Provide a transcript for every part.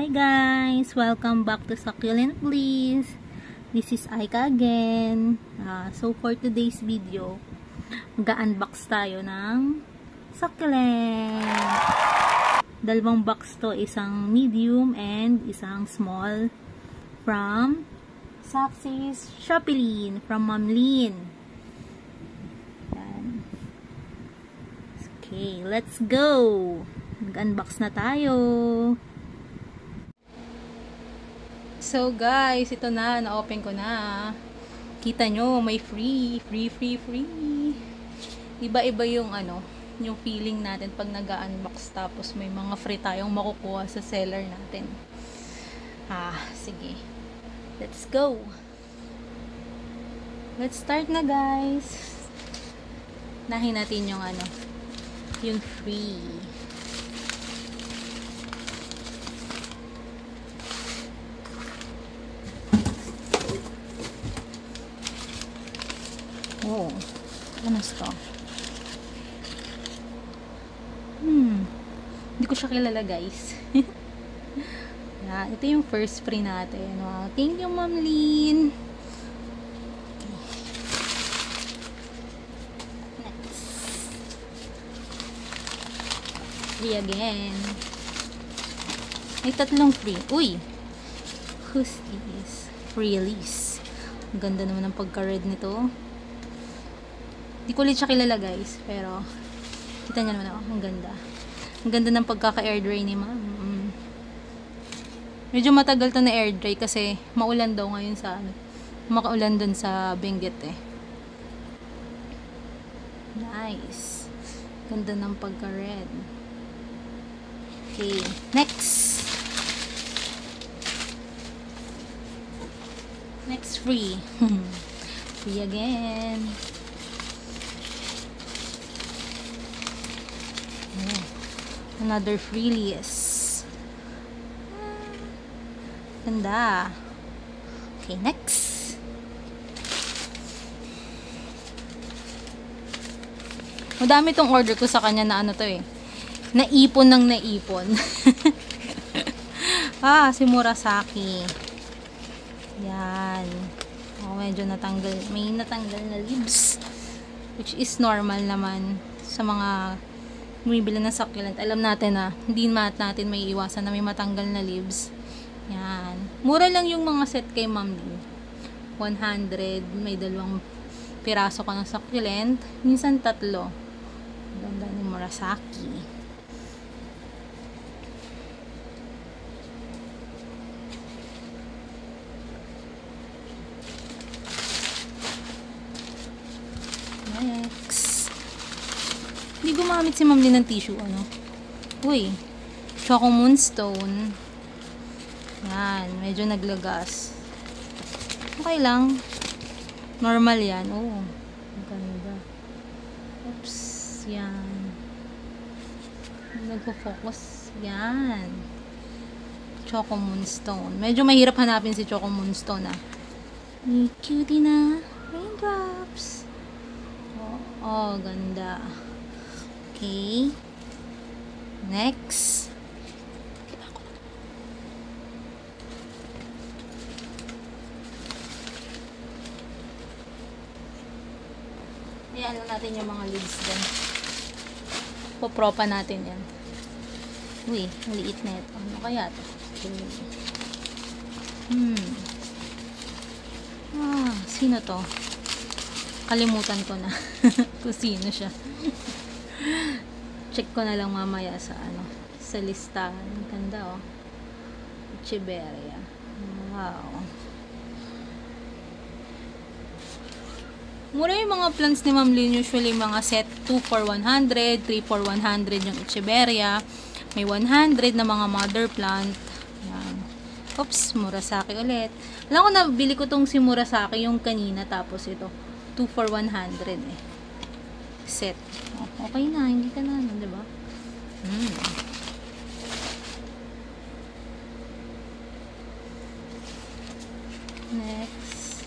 Hi guys! Welcome back to Succulent Bliss. This is Aika again. So for today's video, mag-unbox tayo ng succulent. Dalawang box to, isang medium and isang small from Saxy's Shopee, from Ma'am Lynn. Yan. Okay, let's go! Mag-unbox na tayo. So guys, ito na, na-open ko na. Kita nyo, may free. Iba-iba yung yung feeling natin pag nag-unbox tapos may mga free tayong makukuha sa seller natin. Sige. Let's go. Let's start na guys. Nahin natin yung yung free. Oh, ano to? Hindi ko siya kilala guys. Yeah, ito yung first free natin. Wow, thank you Ma'am Lynn. Next. Free again. May tatlong free. Uy! Who's this? Release. Ang ganda naman ng pagka-red nito. Di ko ulit siya kilala guys, pero kita nyo naman ang ganda. Ang ganda ng pagkaka-air dry ni Ma'am. Medyo matagal to na air dry kasi maulan daw ngayon sa makaulan dun sa Benguet eh. Nice. Ganda ng pagka-red. Okay, next. Next free. Free again. Another free list. Ganda. Okay, next. Madami tong order ko sa kanya na to eh. Naipon ng naipon. Si Murasaki. Yan. Medyo natanggal. May natanggal na leaves. Which is normal naman sa mga bumibili ng succulent. Alam natin na hindi natin may iwasan na may matanggal na leaves. Yan. Mura lang yung mga set kay Ma'am Lynn. 100. May dalawang piraso ka ng succulent. Minsan tatlo. Ganda ni Murasaki. Next. Hindi gumamit si Ma'am Lynn ng tissue, Uy, Choco Moonstone. Yan, medyo naglagas. Okay lang. Normal yan. Oh, ganda. Oops, yan. Nagpo-focus. Yan. Choco Moonstone. Medyo mahirap hanapin si Choco Moonstone, May cutie na raindrops. Oh, ganda. Okay. Next. Ayan natin yung mga leaves dyan. Popropa natin yan. Uy, maliit na ito. Ano kaya ito? Sino to? Kalimutan ko na kung sino siya. Check ko na lang mamaya sa sa listahan. Ganda Echeveria. Wow. Mura yung mga plants ni Ma'am Lynn. Usually mga set 2 for 100, 3 for 100 yung Echeveria. May 100 na mga mother plant. Yan. Oops, Murasaki ulit. Alam ko na, bili ko tong si Murasaki yung kanina, tapos ito 2 for 100 set. Okay na, hindi ka na, diba? Next.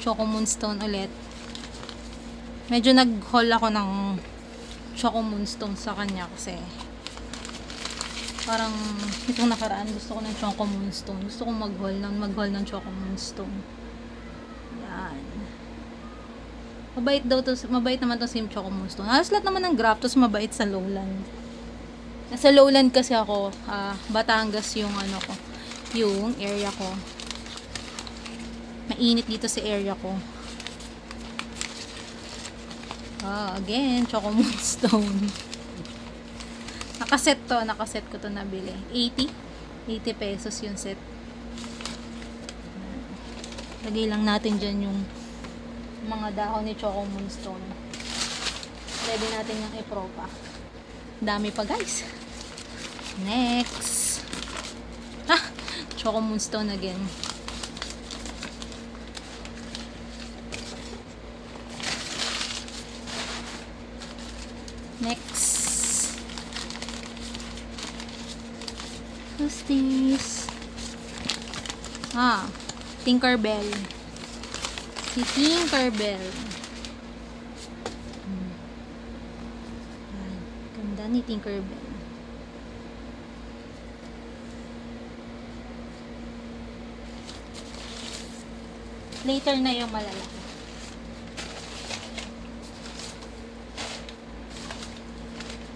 Choco Moonstone ulit. Medyo nag-haul ako ng Choco Moonstone sa kanya kasi Parang itong nakaraan gusto ko ng Choco Moonstone. Gusto kong mag-haul ng Choco Moonstone. Yan. Mabait naman to si Choco Moonstone. Halos lahat naman ng Graftos mabait sa Lowland. Nasa Lowland kasi ako, Batangas yung ano ko, yung area ko. Mainit dito sa area ko. Again, Choco Moonstone. Nakaset ko to nabili. 80 pesos yung set. Lagay lang natin dyan yung mga dahon ni Choco Moonstone. Pwede natin yung ipropa. Dami pa guys. Next. Choco Moonstone again. Next. What's this? Tinkerbell. Si Tinkerbell. Ganda ni Tinkerbell. Later na yung malalaki.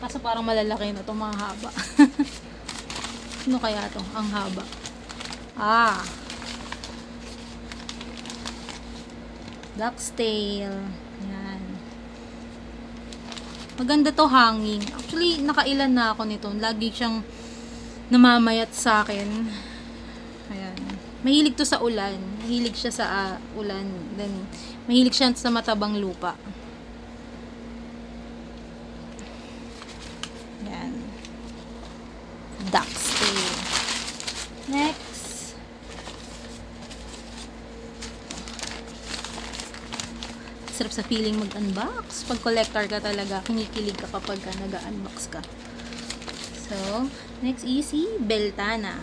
Kaso parang malalaki na ito, mahaba. Ano kaya to? Ang haba. Duck's tail. Yan. Maganda to hanging. Actually, nakailan na ako nito. Lagi siyang namamayat sa akin. Ayan. Mahilig to sa ulan. Mahilig siya sa ulan. Then, mahilig siya sa matabang lupa. Yan. Duck's tail. Next. Sarap sa feeling mag-unbox. Pag collector ka talaga, kinikilig ka kapag nag-unbox ka. So, next is si Beltana.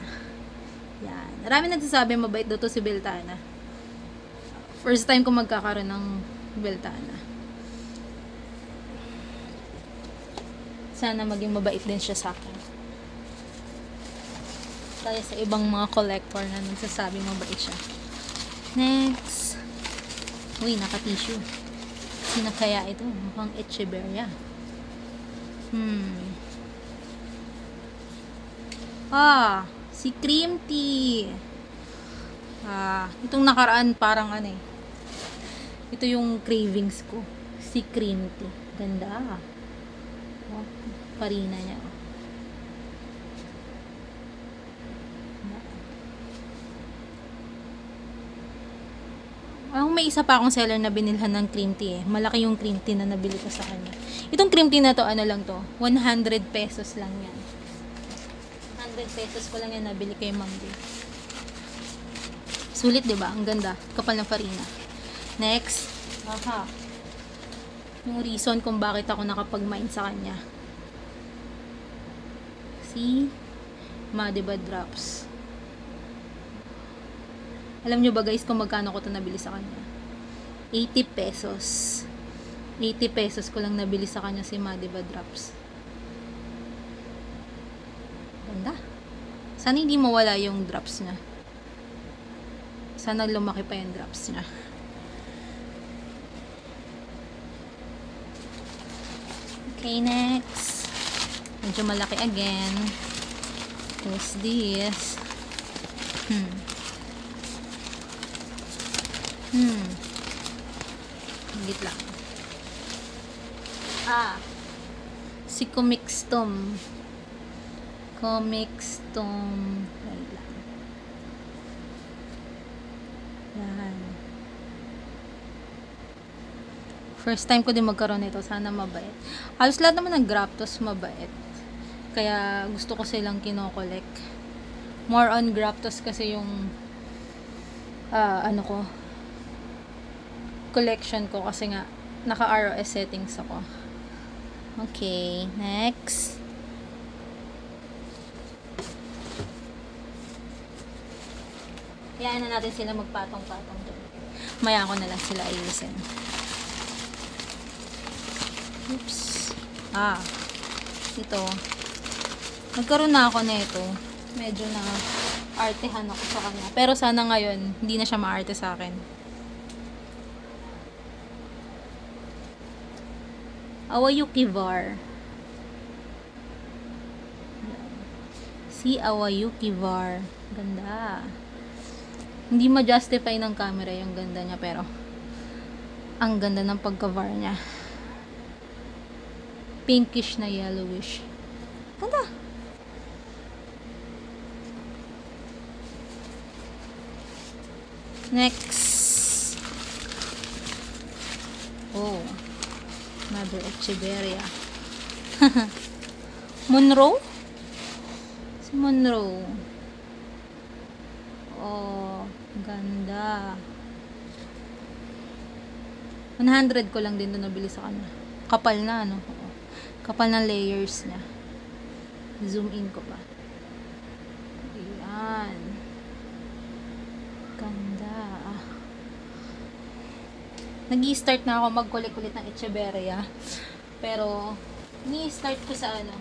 Yan. Marami nagsasabi mabait daw to si Beltana. First time ko magkakaroon ng Beltana. Sana maging mabait din siya sa akin. Kaya sa ibang mga collector na nagsasabi mabait siya. Next. Uy, naka-tissue. Sino kaya ito? Mukhang Echeverria. Si Cream Tea. Itong nakaraan parang ano eh. Ito yung cravings ko. Si Cream Tea. Ganda. Farina niya. May isa pa akong seller na binilhan ng cream tea eh. Malaki yung cream tea na nabili ko sa kanya. Itong cream tea na to, ano lang to? 100 pesos lang yan. 100 pesos ko lang yan nabili kay Ma'am D. Sulit, diba? Ang ganda. Kapal ng farina. Next. Yung reason kung bakit ako nakapag-mine sa kanya. Si Madiba Drops. Alam nyo ba guys kung magkano ko ito nabili sa kanya? 80 pesos. 80 pesos ko lang nabili sa kanya si Madiba Drops. Ganda. Sana hindi mawala yung drops niya. Sana lumaki pa yung drops niya. Okay, next. Medyo malaki again. What's this? Higit lang. Si Comixtom. Wait lang. Yan. First time ko din magkaroon nito. Sana mabait. Halos lahat naman ng Graftos mabait. Kaya gusto ko silang kinokollect. More on Graftos kasi yung collection ko kasi nga naka ROS settings ako. Okay, next. Hayaan na natin sila magpatong-patong dyan. Maya ko na lang sila ayusin. Oops. Ito. Nagkaroon na ako nito. Medyo na artehan ako sa kanya. Pero sana ngayon, hindi na siya maarte sa akin. Awayuki Var. Si Awayuki Var. Ganda. Hindi ma-justify ng camera yung ganda niya, pero ang ganda ng pagka-var niya. Pinkish na yellowish. Ganda. Next. Oh. Another Echeverria. Monroe? Si Monroe. Oh, ganda. 100 ko lang din doon nabili sa kanya. Kapal na, ano? Oo. Kapal ng layers niya. Zoom in ko pa. Ayan. Ganda. Nag-i-start na ako mag-collect ulit ng Echeverria. Pero, ni-start ko sa ano?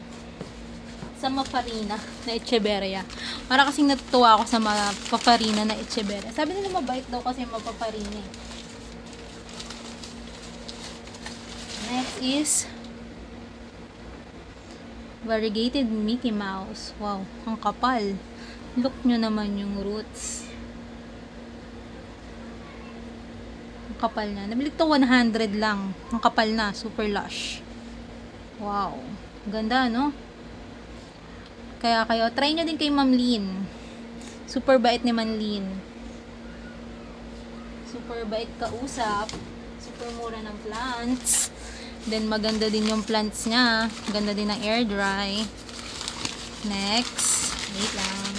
Sa Mafarina na Echeverria. Para kasing natutuwa ako sa Mafarina na Echeverria. Sabi nila mabait daw kasi yung Mafarina eh. Next is variegated Mickey Mouse. Wow, ang kapal. Look nyo naman yung roots. Ang kapal na. Nabili to 100 lang. Ang kapal na, super lush. Wow, ganda no? Kaya kayo, try nyo din kay Ma'am Lynn. Super bait ni Ma'am Lynn. Super bait kausap. Super mura ng plants. Then, maganda din yung plants niya. Ganda din ng air dry. Next. Wait lang.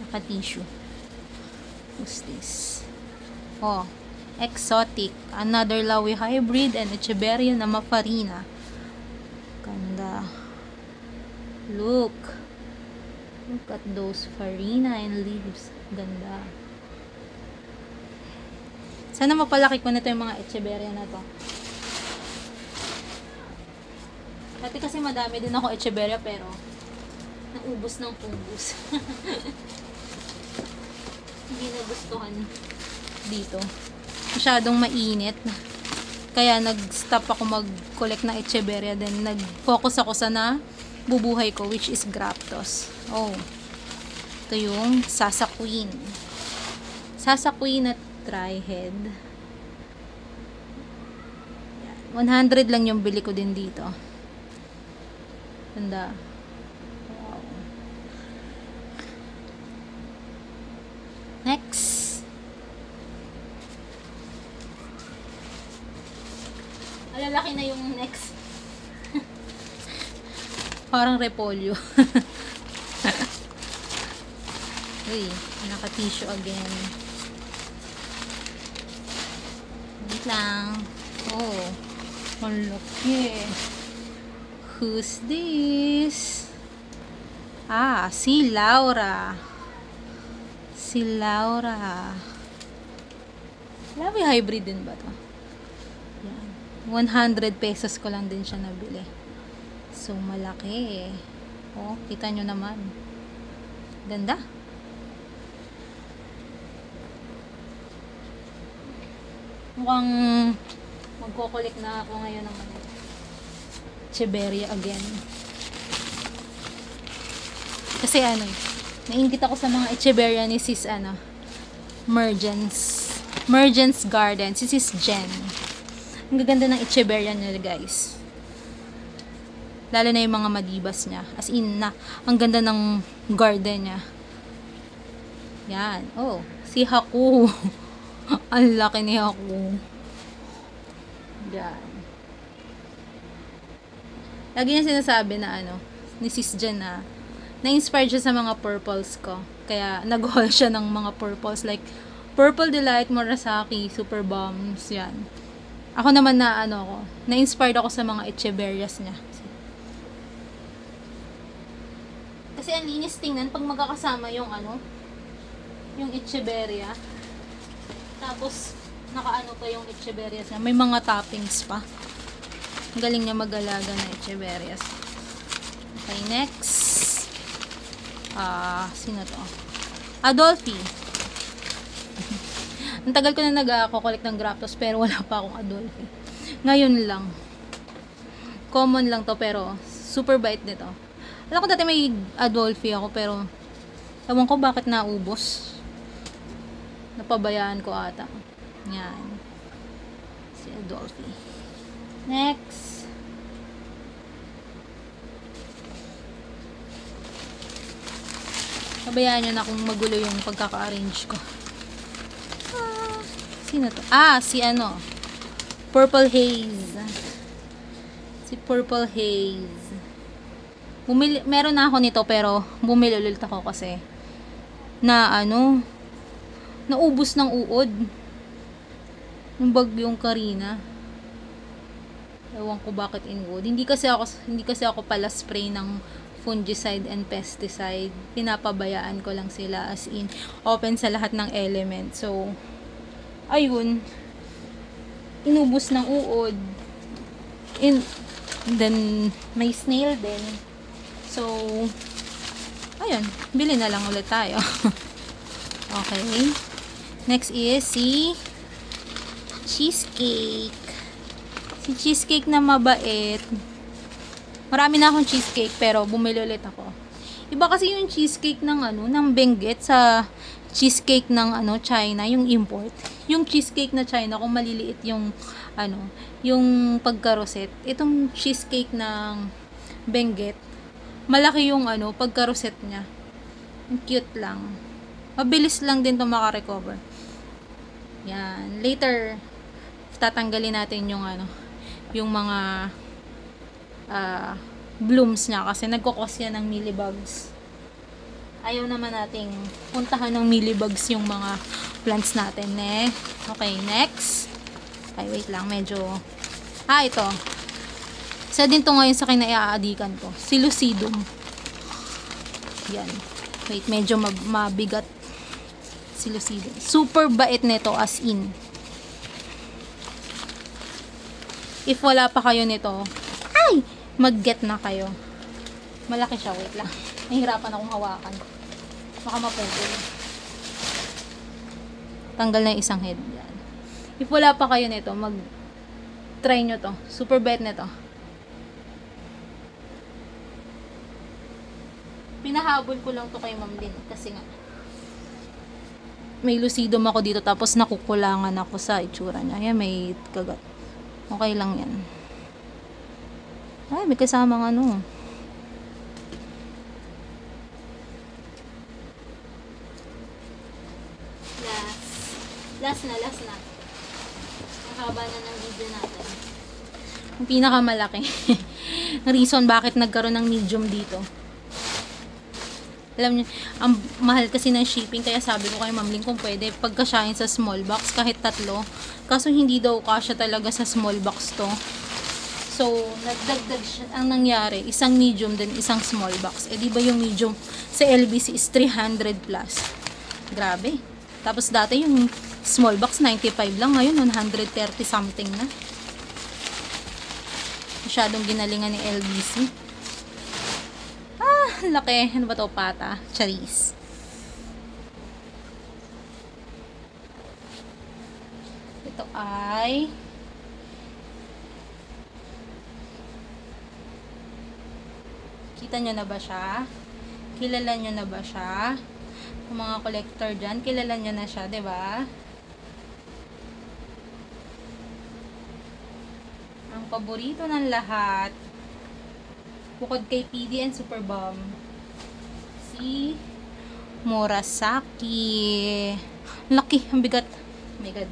Naka-tissue. What's this? Oh. Exotic. Another Lawi hybrid and Echeverria na Mafarina. Ganda. Look. Look at those farina and leaves. Ganda. Sana mapalaki ko na ito yung mga Echeverria na to. Dati kasi madami din ako Echeverria pero naubos ng fungus. Hindi nagustuhan dito. Masyadong mainit. Kaya nag-stop ako mag-collect ng Echeverria. Then nag-focus ako sa bubuhay ko, which is Graptos. Oh. Ito yung Sasa Queen. Sasa Queen at Tri-head. 100 lang yung bili ko din dito. Ganda. Wow. Next. Malalaki na yung next. Parang repolyo. Uy, naka-tissue again. Wait lang. Oh, ang laki. Who's this? Ah, si Laura. Si Laura. Lawi hybrid din ba to? Yan. 100 pesos ko lang din siya nabili. So, malaki. Oh, kita nyo naman. Ganda. Mukhang magko-collect na ako ngayon ng Echeverria again. Kasi ano, nainggit ako sa mga Echeverria ni Sis Mergence Garden. Si Sis Jen. Ang gaganda ng Echeverria niya, guys. Lalo na yung mga madibas niya. As in na, ang ganda ng garden niya. Yan. Oh, si Haku. Ang laki ni Haku. Yan. Lagi niya sinasabi na ni Sis Jen na-inspired siya sa mga purples ko. Kaya nag-haul siya ng mga purples like Purple Delight, Murasaki, Super Bombs, yan. Ako naman na-inspired ako sa mga Echeverrias niya. Kasi ang linis tingnan pag magkakasama yung yung Echeverria. Tapos naka pa yung Echeverrias niya. May mga toppings pa. Galing niya mag-alaga na Echeverias. Okay, next. Sino to? Adolphi. Ang tagal ko na nag-collect ng Graptos pero wala pa akong Adolphi. Ngayon lang. Common lang to pero super bait nito. Alam ko dati may Adolphi ako pero ewan ko bakit naubos. Napabayaan ko ata. Yan. Si Adolphi. Next. Pabayaan nyo na kung magulo yung pagkaka-arrange ko. Sino to? Si ano. Purple Haze. Si Purple Haze. Meron na ako nito pero bumili ulit ako kasi naubos ng uod. Yung bagyong Karina. Ewan ko bakit inwood. Hindi kasi ako pala spray ng fungicide and pesticide. Pinapabayaan ko lang sila as in open sa lahat ng element. So ayun, inubos ng uod. Then may snail din. So ayun, bili na lang ulit tayo. Okay. Next is si Cheesecake. Si Cheesecake na mabait. Marami na akong cheesecake pero bumili ulit ako. Iba kasi yung cheesecake ng ng Benguet sa cheesecake ng China, yung import. Yung cheesecake na China kung maliliit yung yung pagkaroset. Itong cheesecake ng Benguet, malaki yung pagkaroset niya. Ang cute lang. Mabilis lang din 'to maka-recover. Yan. Later tatanggalin natin yung yung mga blooms niya kasi nagkukos yan ng mealybugs. Ayaw naman nating puntahan ng mealybugs yung mga plants natin Okay, next. Ay, wait lang, medyo ito. Isa din to ngayon sa kinaiaadikan ko. Si Lucidum. Yan. Wait, medyo mabigat si Lucidum. Super bait nito as in. If wala pa kayo nito, mag-get na kayo. Malaki siya, wait lang. Nahihirapan akong hawakan. Baka maputol. Tanggal na yung isang head. Yan. If wala pa kayo nito, mag-try nyo to. Super bait nito. Pinahabol ko lang to kay Ma'am Lynn kasi nga may lucidum ako dito tapos nakukulangan ako sa itsura niya. Ayan, may kagat. Okay lang yan. Ay, may kasamang Last na. Ang haba na ng video natin. Ang pinakamalaki. Reason bakit nagkaroon ng medium dito. Alam niyo, ang mahal kasi ng shipping kaya sabi ko kay Ma'am Lynn kung pwede pagkasyahin sa small box kahit 3. Kaso hindi daw kasya talaga sa small box to. So, nagdagdag siya. Ang nangyari, isang medium din, isang small box. Di ba yung medium sa LBC is 300 plus. Grabe. Tapos dati yung small box 95 lang, ngayon 130 something na. Masyadong ginalingan ni LBC. Laki. Ano ba to? Pata. Charis. Ito ay kita nyo na ba siya? Kilala nyo na ba siya? Yung mga collector dyan, kilala nyo na siya, diba? Ang paborito ng lahat bukod kay PD and Super Bomb, si Murasaki. Laki, ang bigat. Oh my god,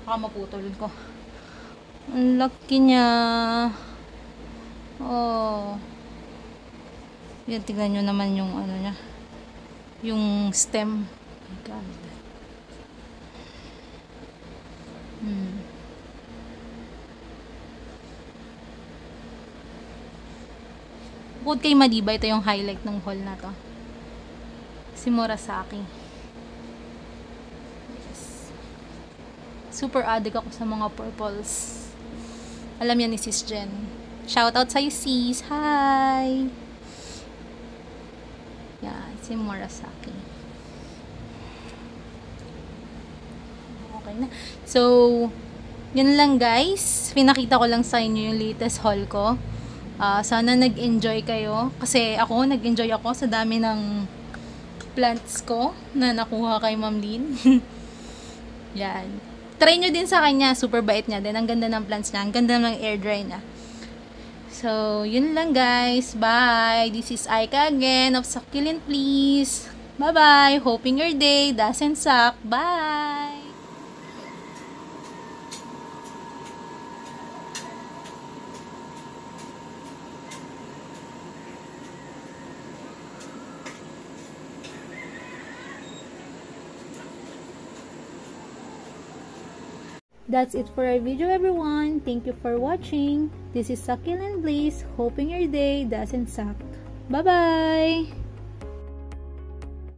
baka maputol ko. Ang laki niya. Yan, tignan nyo naman yung niya, yung stem. Oh my god. Bukod kay Madiba, ito yung highlight ng haul na to. Si Murasaki. Yes. Super addict ako sa mga purples. Alam yan ni Sis Jen. Shout out sa'yo, sis. Hi! Yan, si Murasaki. Okay na. So, yun lang guys. Pinakita ko lang sa inyo yung latest haul ko. Sana nag-enjoy kayo. Kasi ako, nag-enjoy ako sa dami ng plants ko na nakuha kay Ma'am Lynn. Yan. Try nyo din sa kanya. Super bait niya din. Ang ganda ng plants niya. Ang ganda ng air dry niya. So, yun lang guys. Bye! This is Aika again of Succulent Please. Bye-bye! Hoping your day doesn't suck. Bye! That's it for our video, everyone. Thank you for watching. This is Succulent Bliss, hoping your day doesn't suck. Bye-bye!